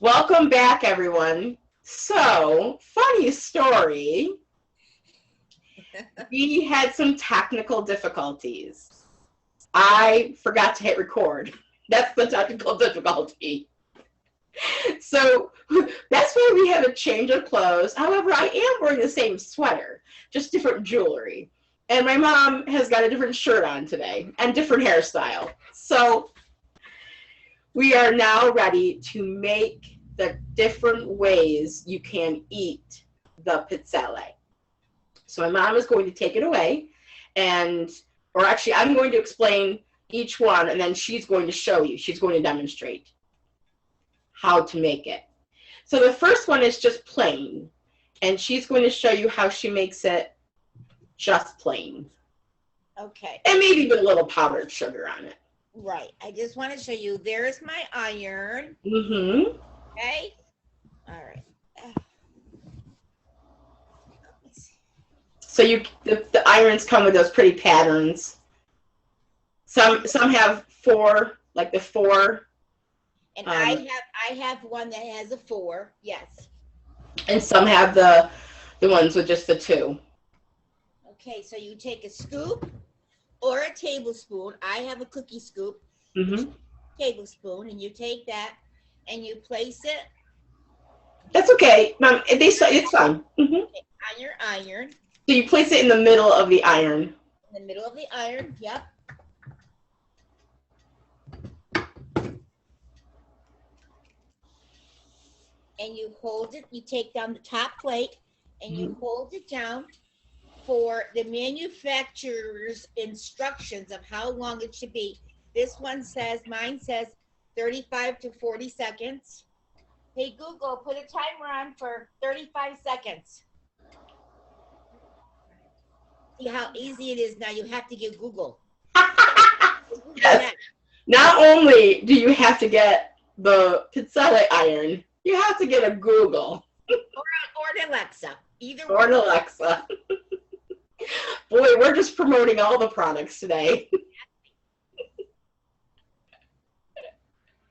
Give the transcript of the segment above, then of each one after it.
Welcome back, everyone. So, funny story. We had some technical difficulties. I forgot to hit record. That's the technical difficulty. So, that's why we have a change of clothes. However, I am wearing the same sweater, just different jewelry. And my mom has got a different shirt on today and different hairstyle. So, we are now ready to make the different ways you can eat the pizzelle. So my mom is going to take it away, or actually I'm going to explain each one, and then she's going to show you. She's going to demonstrate how to make it. So the first one is just plain, and she's going to show you how she makes it just plain. Okay. And maybe with a little powdered sugar on it. Right. I just want to show you. There's my iron. Mm-hmm. Okay. All right. So the irons come with those pretty patterns. Some have four, like the four. And I have one that has a 4. Yes. And some have the ones with just the 2. Okay. So you take a scoop or a tablespoon. I have a cookie scoop. Mm-hmm. Tablespoon, and you take that and you place it. That's okay, Mom. It's fine. Mm-hmm. On your iron. So you place it in the middle of the iron. In the middle of the iron. Yep. And you hold it. You take down the top plate and you hold it down for the manufacturer's instructions of how long it should be. Mine says 35 to 40 seconds. Hey, Google, put a timer on for 35 seconds. See how easy it is now. You have to get Google. Yes. Not only do you have to get the pizzelle iron, you have to get a Google. Or an Alexa. Either or an Alexa. Boy, we're just promoting all the products today.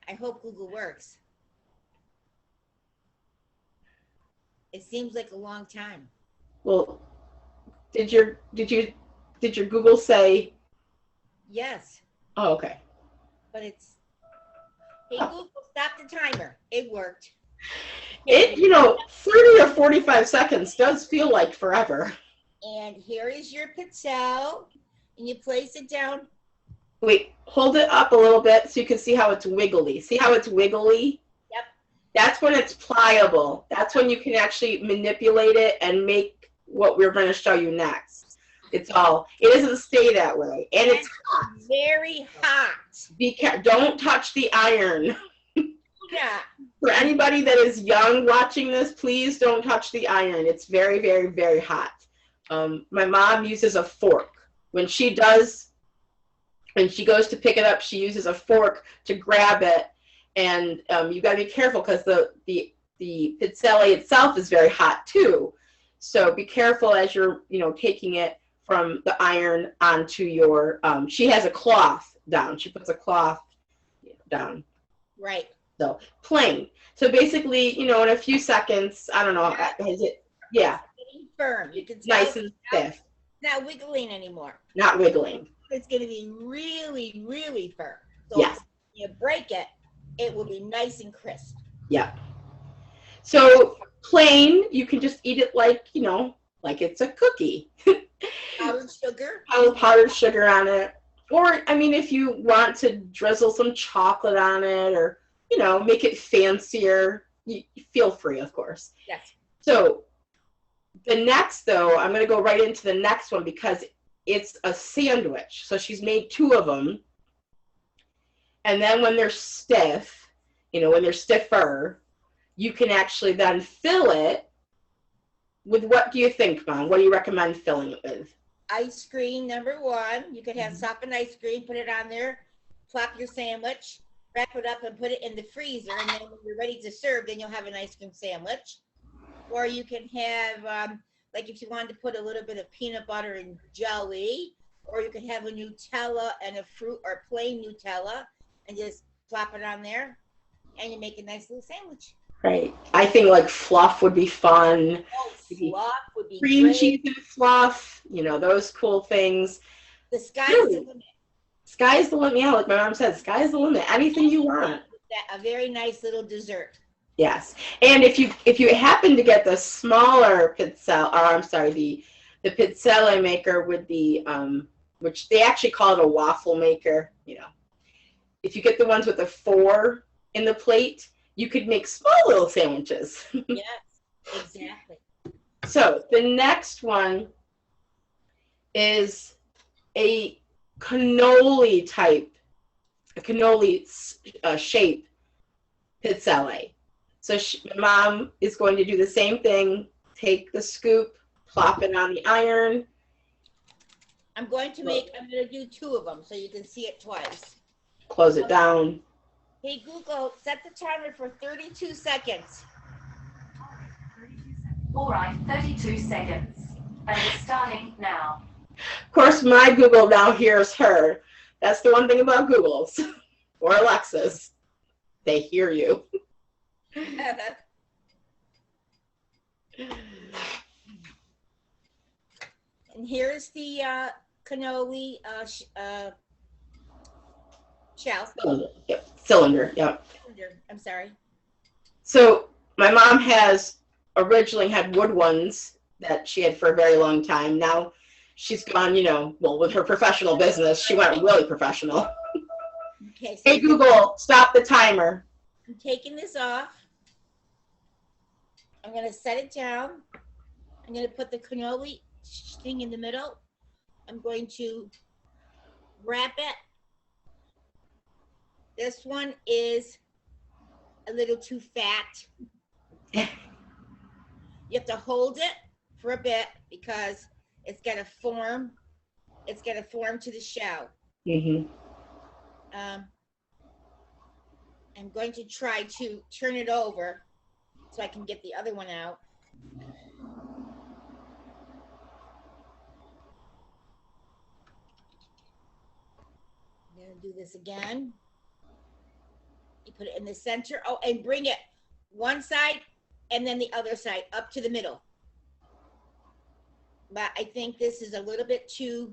I hope Google works. It seems like a long time. Well, did your Google say? Yes. Oh, okay. But it's, hey, Google, stop the timer. It worked. 30 or 45 seconds does feel like forever. And here is your pizzelle, and you place it down. Wait, hold it up a little bit so you can see how it's wiggly. See how it's wiggly? Yep. That's when it's pliable. That's when you can actually manipulate it and make what we're going to show you next. It doesn't stay that way. And it's hot. Very hot. Don't touch the iron. Yeah. For anybody that is young watching this, please don't touch the iron. It's very, very, very hot. My mom uses a fork. When she goes to pick it up, she uses a fork to grab it. And you got to be careful because the pizzelle itself is very hot too. So be careful as you're taking it from the iron onto your. She has a cloth down. She puts a cloth down. Right. So plain. So basically, in a few seconds, I don't know. Has it? Yeah. It's getting firm. You can nice and stiff. Not wiggling anymore. Not wiggling. It's going to be really, really firm. So yes. When you break it, it will be nice and crisp. Yeah. So plain, you can just eat it like it's a cookie. Powdered sugar. Powdered sugar on it. Or, if you want to drizzle some chocolate on it or, make it fancier, you feel free, of course. Yes. So the next, though, I'm going to go right into the next one because it's a sandwich. So she's made 2 of them. And then when they're stiff, when they're stiffer, you can actually then fill it with, what do you think, Mom? What do you recommend filling it with? Ice cream, number 1. You could have softened ice cream, put it on there, plop your sandwich, wrap it up and put it in the freezer. And then when you're ready to serve, then you'll have an ice cream sandwich. Or you can have, like if you wanted to put a little bit of peanut butter and jelly, or you could have a Nutella and a fruit or plain Nutella and just plop it on there. and you make a nice little sandwich. Right. I think like fluff would be fun. Oh, fluff would be Cream great. cheese and fluff, those cool things. The sky's Really, the limit. sky's the limit. Yeah, like my mom said, sky's the limit. Anything you want. A very nice little dessert. Yes. And if you happen to get the smaller pizzelle, or I'm sorry, the pizzelle maker with the which they actually call it a waffle maker, if you get the ones with the 4 in the plate, you could make small little sandwiches. Yes, exactly. So the next one is a cannoli shape pizzelle. So my mom is going to do the same thing. Take the scoop, plop it on the iron. I'm going to do 2 of them so you can see it twice. Close it down. Hey, Google, set the timer for 32 seconds. All right, 32 seconds. And it's starting now. Of course, my Google now hears her. That's the one thing about Googles or Alexas. They hear you. And here's the cannoli shell. Cylinder, yep. I'm sorry. So my mom has originally had wood ones that she had for a very long time. Now she's gone, with her professional business, she went really professional. Okay. So Hey, Google, stop the timer. I'm taking this off. I'm going to set it down. I'm going to put the cannoli thing in the middle. I'm going to wrap it. This one is a little too fat. You have to hold it for a bit because it's got to form. It's got to form to the shell. Mm-hmm. I'm going to try to turn it over so I can get the other one out. I'm going to do this again. You put it in the center. Oh, and bring it one side and then the other side up to the middle. But I think this is a little bit too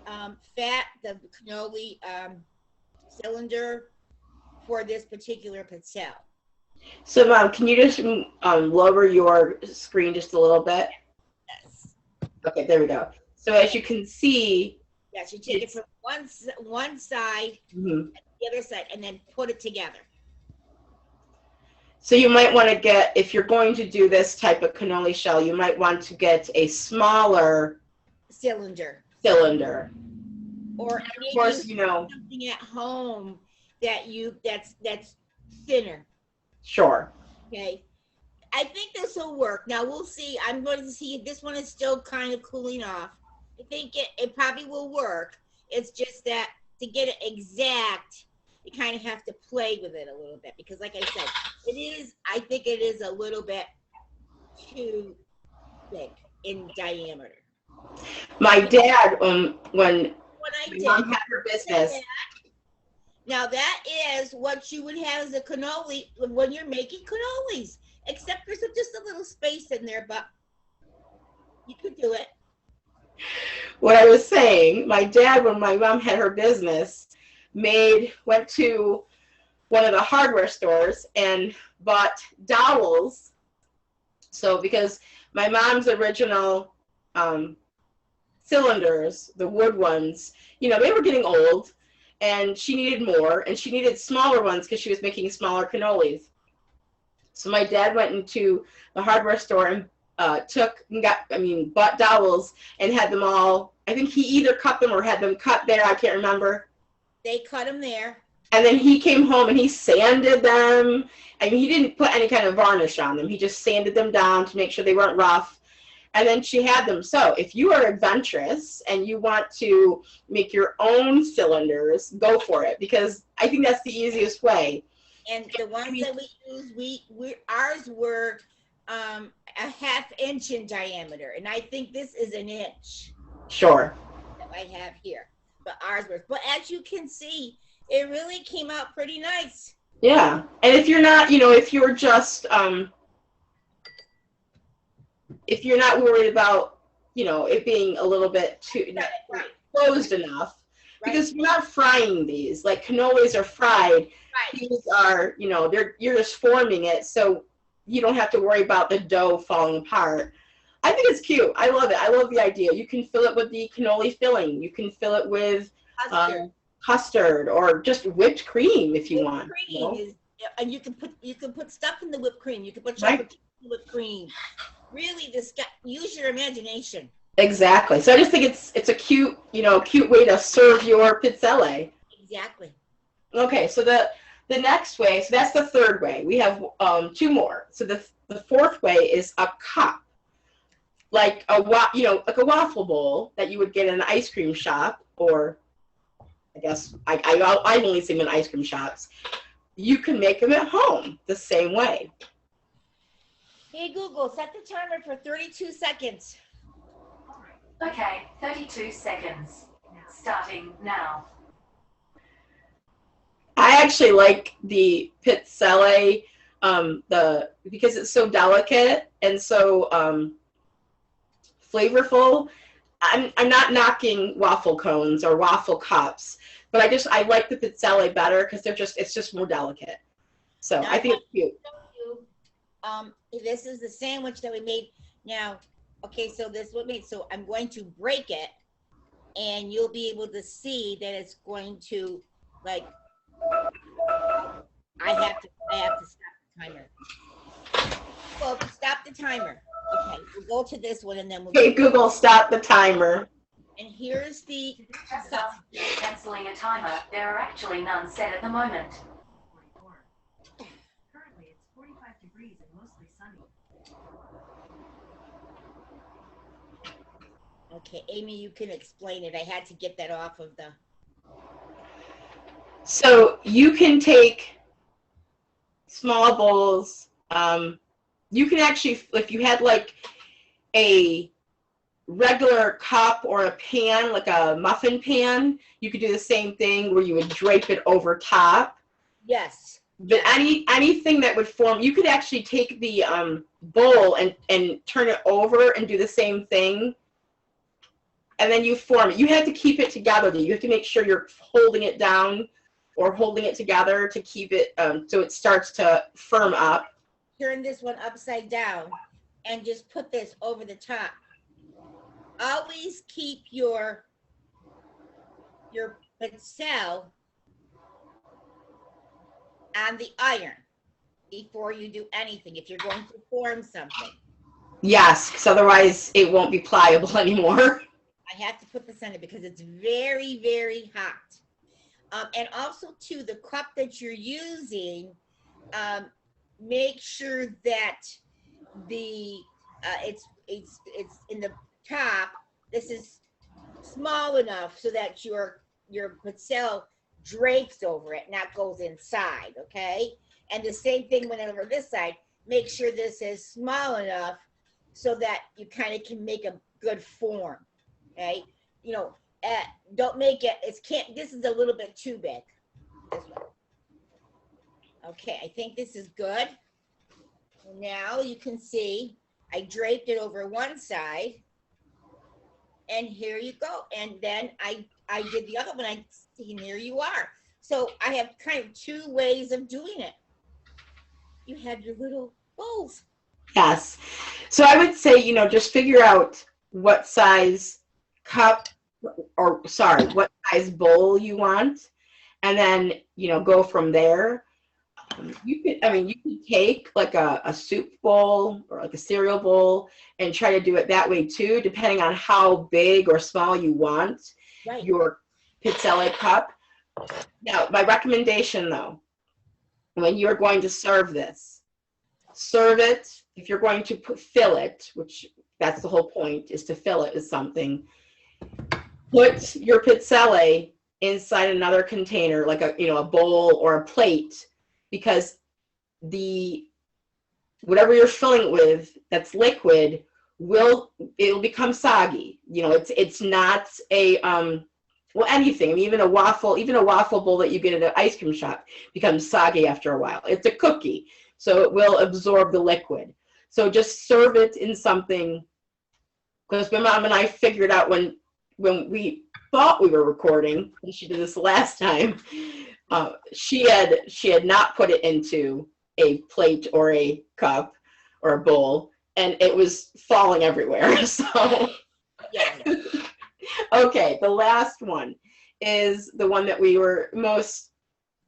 fat, the cannoli cylinder for this particular pizzelle. So, Mom, can you just lower your screen just a little bit? Yes. Okay, there we go. So as you can see, yes, you take it from one side and the other side, and then put it together. So you might want to get, if you're going to do this type of cannoli shell, you might want to get a smaller cylinder. Of Or course, something at home that's thinner. Sure. Okay. I think this will work. Now we'll see. I'm going to see if this one is still kind of cooling off. I think it probably will work. It's just that to get it exact, you kind of have to play with it a little bit because, like I said, I think it is a little bit too big in diameter. My dad, when my mom had her business. Now that is what you would have as a cannoli when you're making cannolis, except there's just a little space in there, but you could do it. What I was saying, my dad, when my mom had her business, went to one of the hardware stores and bought dowels. So because my mom's original cylinders, the wood ones, they were getting old and she needed more and she needed smaller ones because she was making smaller cannolis. So my dad went into the hardware store and bought dowels and had them all. I think he either cut them or had them cut there. I can't remember. They cut them there. And then he came home and he sanded them. He didn't put any kind of varnish on them. He just sanded them down to make sure they weren't rough. And then she had them. So if you are adventurous and you want to make your own cylinders, go for it because I think that's the easiest way. And the ones that we used, ours were a ½ inch in diameter, and I think this is an inch. Sure. That I have here, but ours was. But as you can see, it really came out pretty nice. Yeah. And if you're not, if you're just, if you're not worried about, it being a little bit too Right, closed enough, right, because you're not frying these. Like cannolis are fried. right. These are, you're just forming it, so you don't have to worry about the dough falling apart. I think it's cute. I love it. I love the idea. You can fill it with the cannoli filling. You can fill it with Custard. custard or just whipped cream if you Whipped want. cream is, and you can put stuff in the whipped cream. You can put Right. chocolate in the whipped cream. Really, use your imagination. Exactly. So I just think it's a cute, cute way to serve your pizzelle. Exactly. Okay, so the next way, so that's the third way. We have two more. So the fourth way is a cup, like like a waffle bowl that you would get in an ice cream shop, or I guess I've only seen them in ice cream shops. You can make them at home the same way. Hey Google, set the timer for 32 seconds. Okay, 32 seconds. Starting now. I actually like the pizzelle, because it's so delicate and so flavorful. I'm not knocking waffle cones or waffle cups, but I like the pizzelle better because it's just more delicate. So Now, I think it's cute. This is the sandwich that we made. Now, okay, so this is what made. So I'm going to break it, and you'll be able to see that it's going to, like, I have to stop the timer. Well, stop the timer. Okay, we'll go to this one, and then we'll. Okay, Google, stop the timer. And here's the. Just after cancelling a timer, there are actually none set at the moment. Currently, it's 45 degrees and mostly sunny. Okay, Amy, you can explain it. I had to get that off of the. So you can take small bowls. You can actually, if you had like a regular cup or a pan, like a muffin pan, you could do the same thing where you would drape it over top. Yes. But anything that would form, you could actually take the bowl and turn it over and do the same thing. And then you form it. You have to keep it together. You have to make sure you're holding it down or holding it together to keep it so it starts to firm up. Turn this one upside down and just put this over the top. Always keep your pizzelle on the iron before you do anything if you're going to form something. Yes, because otherwise it won't be pliable anymore. I have to put this on it because it's very, very hot. And also too, the cup that you're using, make sure that the it's in the top. This is small enough so that your pizzelle drapes over it, not goes inside. Okay, and the same thing when over this side. Make sure this is small enough so that you kind of can make a good form. Okay, don't make it. This is a little bit too big. This one. Okay, I think this is good. Now you can see I draped it over one side, and here you go. And then I did the other one. And here you are. So I have kind of two ways of doing it. You have your little bowls. Yes. So I would say, just figure out what size cup what size bowl you want, and then, go from there. You could take like a soup bowl or like a cereal bowl and try to do it that way too, depending on how big or small you want your pizzelle cup. Now, my recommendation though, when you're going to serve this, serve it, if you're going to fill it, which that's the whole point, is to fill it with something, put your pizzelle inside another container, like a bowl or a plate, because whatever you're filling it with that's liquid it'll become soggy. It's not Well, anything. I mean, even a waffle bowl that you get at an ice cream shop becomes soggy after a while. It's a cookie, so it will absorb the liquid. So just serve it in something. Because my mom and I figured out when we thought we were recording, and she did this last time, she had not put it into a plate or a cup or a bowl, and it was falling everywhere. So, Yeah. okay, the last one is the one that we were most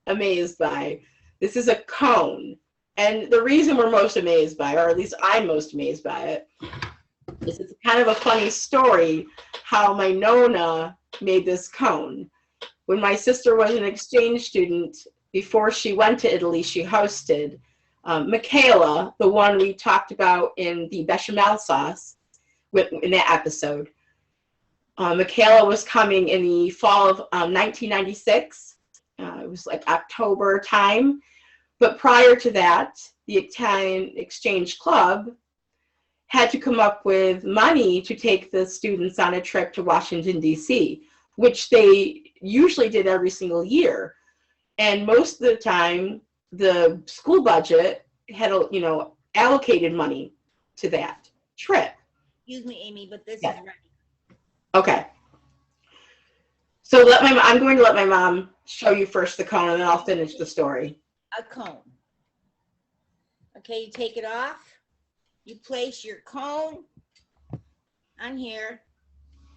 amazed by. This is a cone. And the reason we're most amazed by, or at least I'm most amazed by it, is it's kind of a funny story how my Nona made this cone. When my sister was an exchange student, before she went to Italy, she hosted Michaela, the one we talked about in the bechamel sauce in that episode. Michaela was coming in the fall of 1996. It was like October time. But prior to that, the Italian Exchange Club had to come up with money to take the students on a trip to Washington, D.C., which they usually did every single year. And most of the time, the school budget had, allocated money to that trip. Excuse me, Amy, but this Yeah. is ready. Okay. So I'm going to let my mom show you first the cone, and then I'll finish the story. A cone. Okay, you take it off. You place your cone on here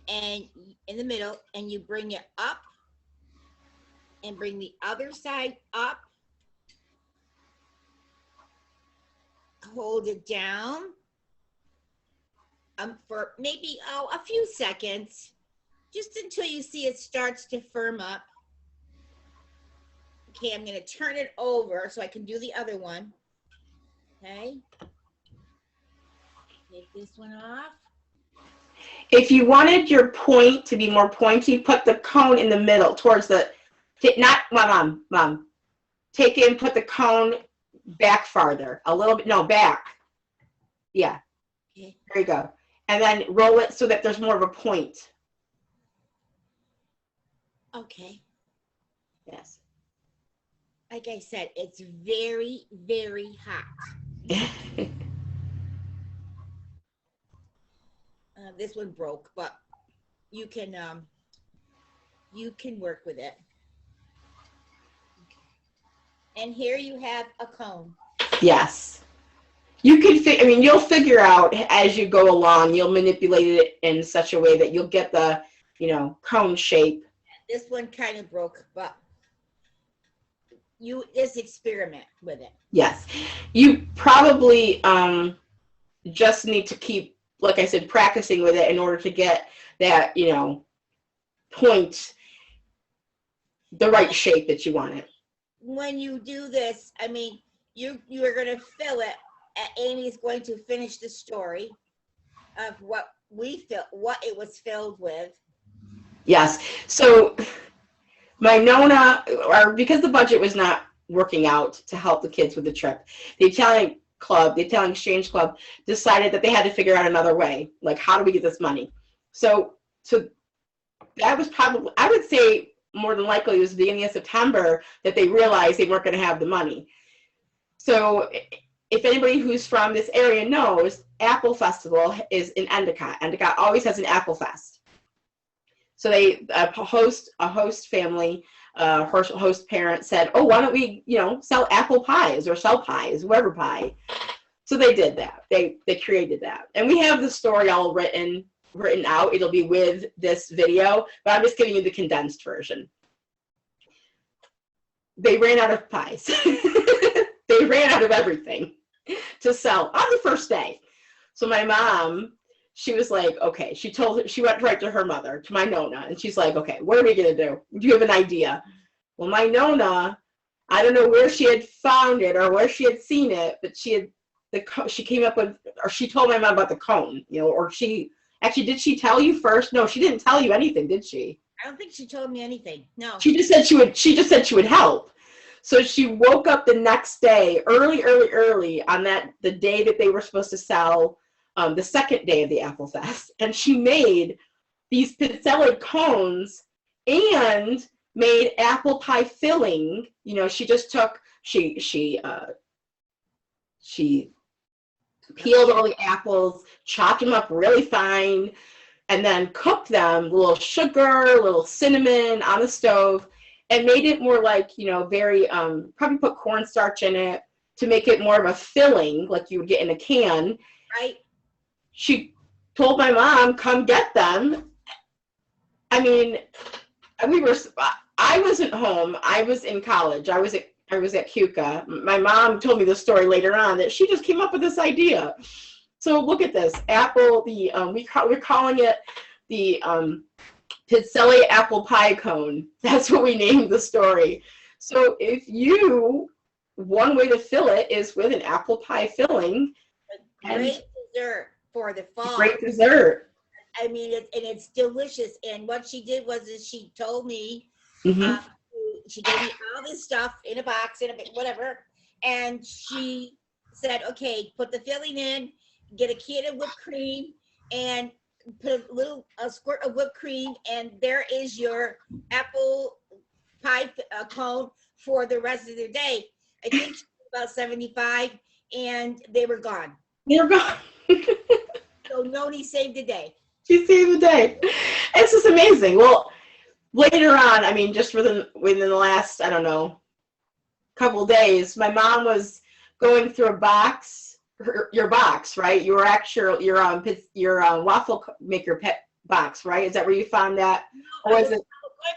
and in the middle, and you bring it up and bring the other side up. Hold it down for maybe a few seconds, just until you see it starts to firm up. Okay, I'm going to turn it over so I can do the other one. Okay. Take this one off. If you wanted your point to be more pointy, put the cone in the middle towards not mom. Take it and put the cone back farther, a little bit, no, back. Yeah. Okay. There you go. And then roll it so that there's more of a point. Okay. Yes. Like I said, it's very, very hot. This one broke, but you can work with it. And here you have a cone. Yes. You can you'll figure out as you go along, you'll manipulate it in such a way that you'll get the, cone shape. This one kind of broke, but you just experiment with it. Yes. You probably just need to keep, like I said, practicing with it in order to get that, point, the right shape that you want it. When you do this, you are going to fill it. Amy's going to finish the story of what it was filled with. Yes. So my Nona, because the budget was not working out to help the kids with the trip, the Italian Exchange Club decided that they had to figure out another way. Like, how do we get this money? So that was probably, I would say more than likely it was the beginning of September that they realized they weren't going to have the money. So if anybody who's from this area knows, Apple Festival is in Endicott. Endicott always has an Apple Fest. So a host family, host parent said, oh, why don't we, sell apple pies or sell pies, whatever pie. So they did that. They created that. And we have the story all written out. It'll be with this video, but I'm just giving you the condensed version. They ran out of pies. They ran out of everything to sell on the first day. So my mom, she was like, okay, she went right to her mother, to my Nona, and she's like, okay, what are we going to do? Do you have an idea? Well, my Nona, I don't know where she had found it or where she had seen it, but she came up with, or she told my mom about the cone, or did she tell you first? No, she didn't tell you anything, did she? I don't think she told me anything. No. She just said she would help. So she woke up the next day, early on the day that they were supposed to sell, the second day of the Apple Fest, and she made these Pizzelle cones and made apple pie filling. You know, she just took, she peeled all the apples, chopped them up really fine, and then cooked them, a little sugar, a little cinnamon on the stove, and made it more like, you know, very, probably put cornstarch in it to make it more of a filling like you would get in a can. Right. She told my mom, come get them. I mean, I wasn't home. I was in college. I was at CUCA. My mom told me the story later on that she just came up with this idea. So look at this apple. We're calling it the Pizzelle apple pie cone. That's what we named the story. So one way to fill it is with an apple pie filling. A great dessert for the fall. Great dessert. I mean, it's delicious. And what she did was she told me, she gave me all this stuff in a box, whatever. And she said, okay, put the filling in, get a can of whipped cream, and put a squirt of whipped cream, and there is your apple pie cone for the rest of the day. I think about 75, and they were gone. They're gone. So Noni saved the day. She saved the day. It's just amazing. Well, later on, I mean, just within the last, I don't know, couple days, my mom was going through a box, your box, right? Your your waffle maker box, right? Is that where you found that? No, or is it?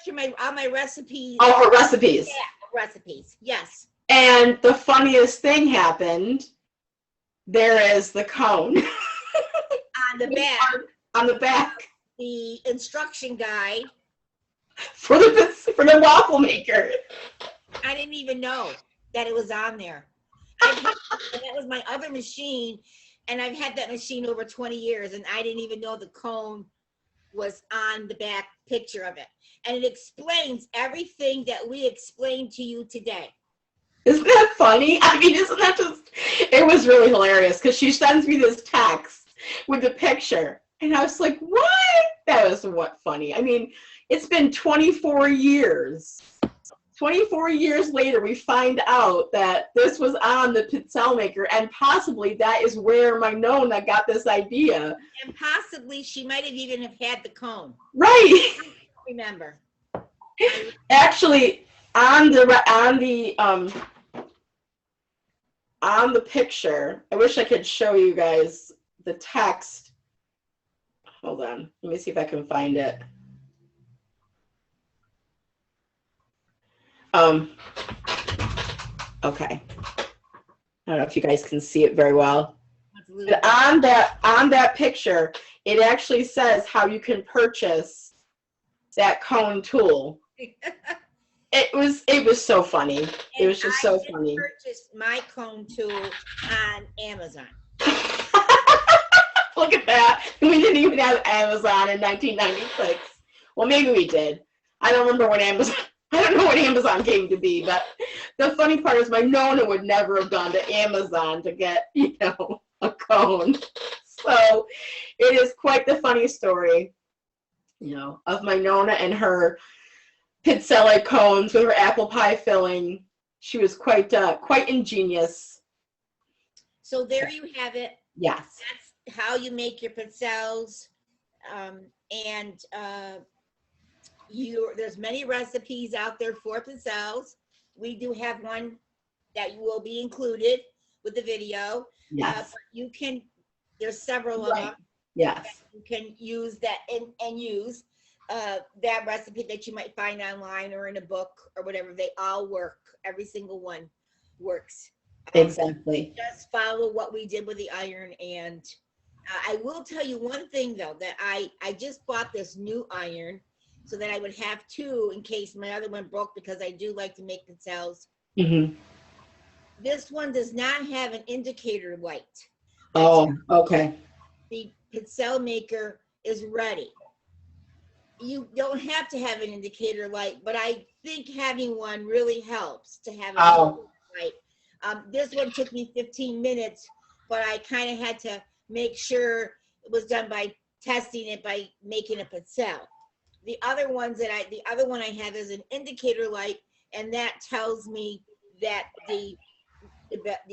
Going through all my recipes. Oh, her recipes. Yeah, recipes. Yes. And the funniest thing happened. There is the cone. On the back. On the back. The instruction guide. For the waffle maker. I didn't even know that it was on there. That was my other machine, and I've had that machine over 20 years, and I didn't even know the cone was on the back picture of it. And it explains everything that we explained to you today. Isn't that funny? I mean, isn't that just, it was really hilarious because she sends me this text with the picture, and I was like, what? That was funny. I mean, it's been 24 years. 24 years later, we find out that this was on the Pizzelle maker, and possibly that is where my Nona got this idea. And possibly she might have even have had the cone. Right. I don't remember. Actually, on the picture, I wish I could show you guys the text. Hold on. Let me see if I can find it. Okay. I don't know if you guys can see it very well. But on that picture, it actually says how you can purchase that cone tool. It was so funny. It was just so funny. I purchased my cone tool on Amazon. Look at that. We didn't even have Amazon in 1996. Well, maybe we did. I don't know when Amazon came to be, but the funny part is my Nona would never have gone to Amazon to get, a cone. So it is quite the funny story, of my Nona and her Pizzelle cones with her apple pie filling. She was quite ingenious. So there you have it. Yes. That's how you make your pizzelles. There's many recipes out there for pizzelles. We do have one that will be included with the video. Yes. There's several of them. Yes. You can use that and use that recipe that you might find online or in a book or whatever. They all work. Every single one works. Exactly. Just follow what we did with the iron. And I will tell you one thing though, that I just bought this new iron so that I would have two in case my other one broke, because I do like to make pizzelles. Mm-hmm. This one does not have an indicator light. Oh, okay. The pizzelle maker is ready. You don't have to have an indicator light, but I think having one really helps to have a light. This one took me 15 minutes, but I kind of had to make sure it was done by testing it by making a pizzelle. the other one I have is an indicator light, and that tells me that the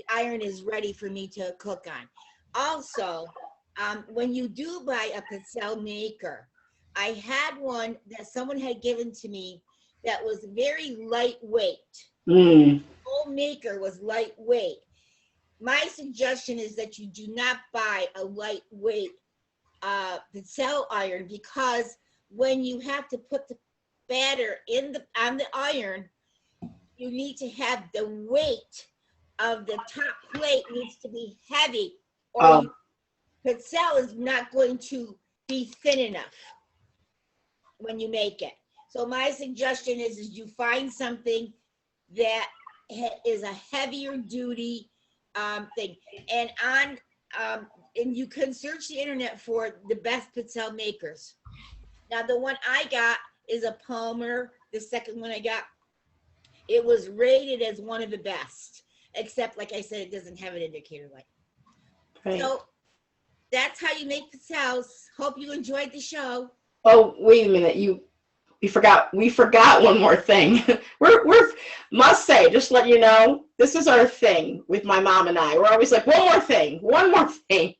iron is ready for me to cook on. Also, when you do buy a Pizzelle maker, I had one that someone had given to me that was very lightweight. Mm. The whole maker was lightweight. My suggestion is that you do not buy a lightweight Pizzelle iron, because when you have to put the batter on the iron, you need to have the weight of the top plate needs to be heavy, or Pizzelle is not going to be thin enough when you make it. So my suggestion is you find something that is a heavier duty thing, and you can search the internet for the best Pizzelle makers. Now, the one I got is a Palmer. The second one I got, it was rated as one of the best, except, like I said, it doesn't have an indicator light. Right. So that's how you make Pizzelles. Hope you enjoyed the show. Oh, wait a minute. We forgot one more thing. we're must say, just to let you know, this is our thing with my mom and I. We're always like, one more thing.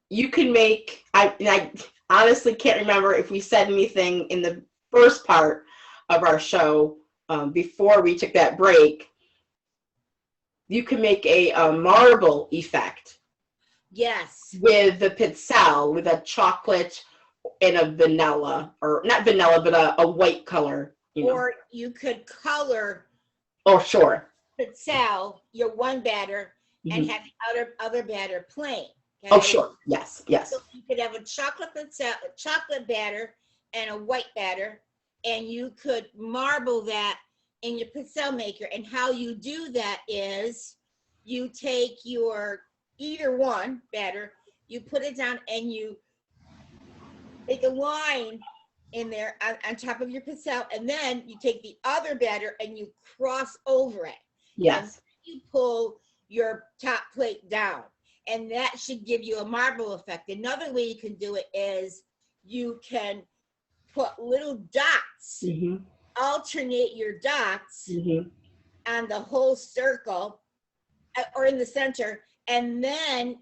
You can make, I honestly can't remember if we said anything in the first part of our show before we took that break. You can make a marble effect. Yes. With the Pizzelle, with a chocolate and a vanilla, or not vanilla, but a white color. Or you could color. Oh, sure. Pizzelle, your one batter, Mm-hmm. and have the other batter plain. Okay? Oh, sure. Yes. So you could have a chocolate batter and a white batter, and you could marble that in your Pizzelle maker. And how you do that is you take your either one batter, you put it down, and you make a line in there on top of your Pizzelle, and then you take the other batter and you cross over it. Yes. And you pull your top plate down, and that should give you a marble effect. Another way you can do it is you can put little dots, Mm-hmm. alternate your dots Mm-hmm. on the whole circle or in the center, and then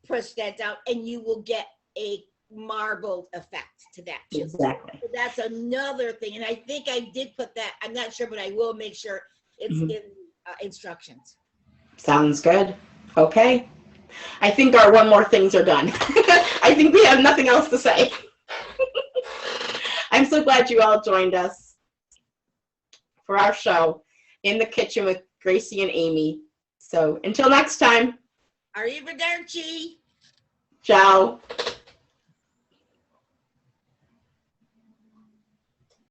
push that down, and you will get a marbled effect to that too. Exactly. So that's another thing, and I think I did put that. I'm not sure, but I will make sure it's Mm-hmm. in instructions. Sounds good. Okay. I think our one more things are done. I think we have nothing else to say. I'm so glad you all joined us for our show in the kitchen with Gracie and Amy. So until next time. Arrivederci. Ciao.